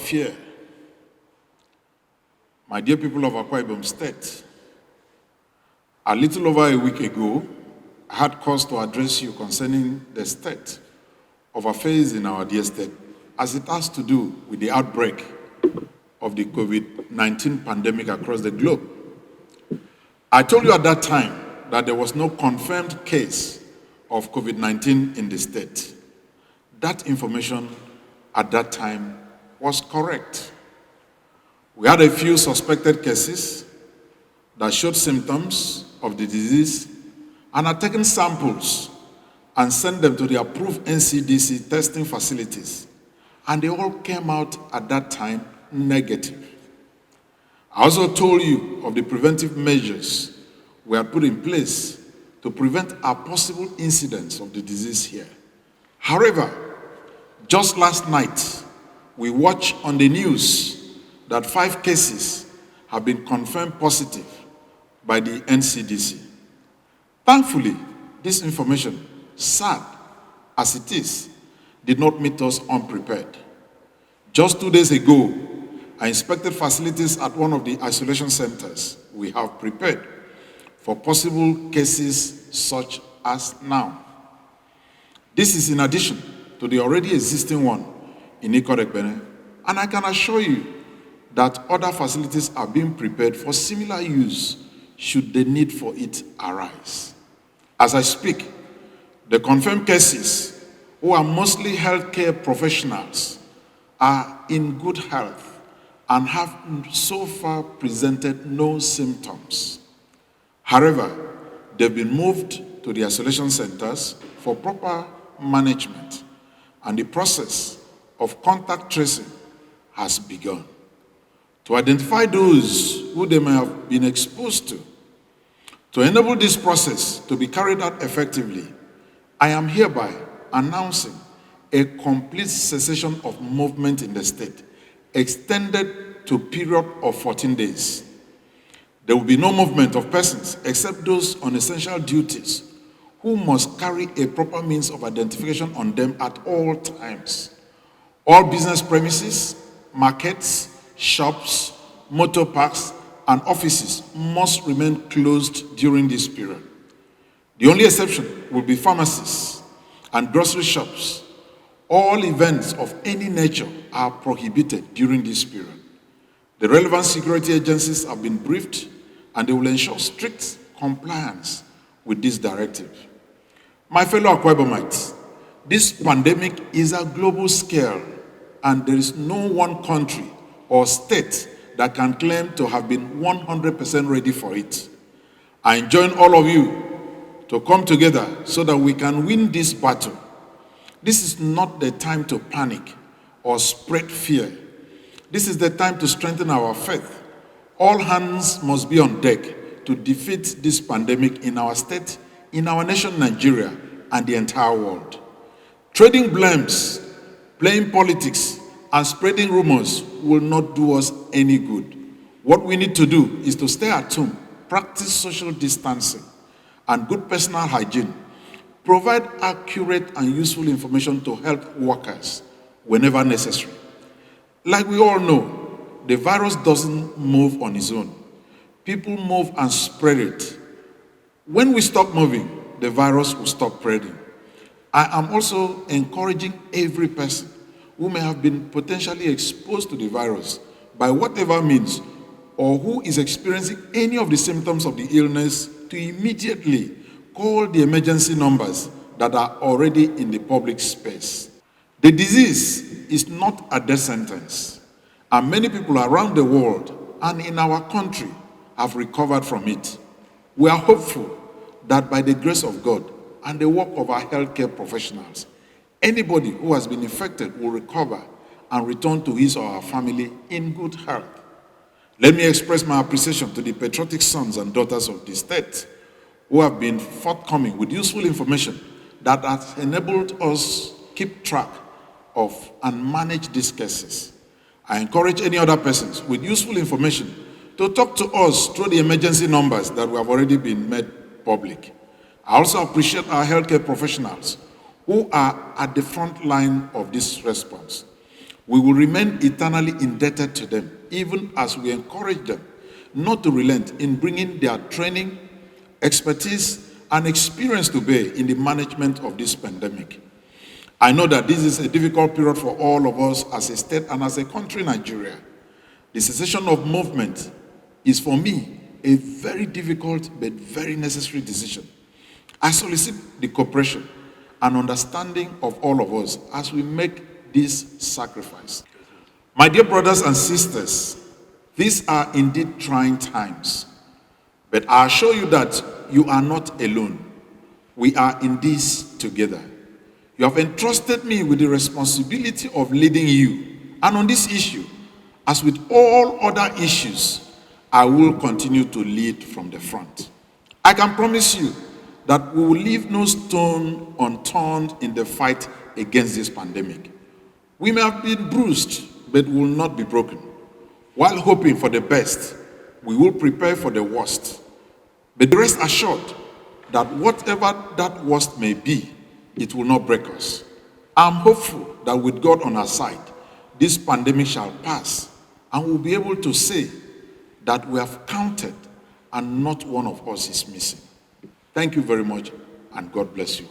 fear. My dear people of Akwa Ibom State, a little over a week ago, I had cause to address you concerning the state of affairs in our dear state, as it has to do with the outbreak of the COVID-19 pandemic across the globe. I told you at that time that there was no confirmed case of COVID-19 in the state. That information at that time was correct. We had a few suspected cases that showed symptoms of the disease and had taken samples and sent them to the approved NCDC testing facilities. And they all came out at that time negative. I also told you of the preventive measures we had put in place to prevent a possible incidence of the disease here. However, just last night, we watched on the news that 5 cases have been confirmed positive by the NCDC. Thankfully, this information, sad as it is, did not meet us unprepared. Just 2 days ago, I inspected facilities at one of the isolation centers we have prepared for possible cases such as now. This is in addition to the already existing one in Ikorekbene, and I can assure you that other facilities are being prepared for similar use should the need for it arise. As I speak, the confirmed cases, who are mostly healthcare professionals, are in good health and have so far presented no symptoms. However, they've been moved to the isolation centers for proper management, and the process of contact tracing has begun. To identify those who they may have been exposed to enable this process to be carried out effectively, I am hereby announcing a complete cessation of movement in the state, extended to a period of 14 days. There will be no movement of persons except those on essential duties who must carry a proper means of identification on them at all times. All business premises, markets, shops, motor parks, and offices must remain closed during this period. The only exception will be pharmacies and grocery shops. All events of any nature are prohibited during this period. The relevant security agencies have been briefed, and they will ensure strict compliance with this directive. My fellow Akwa Ibomites, this pandemic is a global scale, and there is no one country or state that can claim to have been 100% ready for it. I enjoin all of you to come together so that we can win this battle. This is not the time to panic or spread fear. This is the time to strengthen our faith. All hands must be on deck to defeat this pandemic in our state, in our nation, Nigeria, and the entire world. Trading blames, playing politics, and spreading rumors will not do us any good. What we need to do is to stay at home, practice social distancing and good personal hygiene, provide accurate and useful information to health workers whenever necessary. Like we all know, the virus doesn't move on its own. People move and spread it. When we stop moving, the virus will stop spreading. I am also encouraging every person who may have been potentially exposed to the virus by whatever means, or who is experiencing any of the symptoms of the illness, to immediately call the emergency numbers that are already in the public space. The disease is not a death sentence, and many people around the world and in our country have recovered from it. We are hopeful that by the grace of God and the work of our healthcare professionals, anybody who has been infected will recover and return to his or her family in good health. Let me express my appreciation to the patriotic sons and daughters of the state who have been forthcoming with useful information that has enabled us keep track of and manage these cases. I encourage any other persons with useful information to talk to us through the emergency numbers that have already been made public. I also appreciate our healthcare professionals who are at the front line of this response. We will remain eternally indebted to them, even as we encourage them not to relent in bringing their training, expertise, and experience to bear in the management of this pandemic. I know that this is a difficult period for all of us as a state and as a country, Nigeria. The cessation of movement is, for me, a very difficult but very necessary decision. I solicit the cooperation and understanding of all of us as we make this sacrifice. My dear brothers and sisters, these are indeed trying times, but I assure you that you are not alone. We are in this together. You have entrusted me with the responsibility of leading you, and on this issue, as with all other issues, I will continue to lead from the front. I can promise you that we will leave no stone unturned in the fight against this pandemic. We may have been bruised, but will not be broken. While hoping for the best, we will prepare for the worst. But rest assured that whatever that worst may be, it will not break us. I'm hopeful that with God on our side, this pandemic shall pass, and we'll be able to say that we have counted and not one of us is missing. Thank you very much, and God bless you.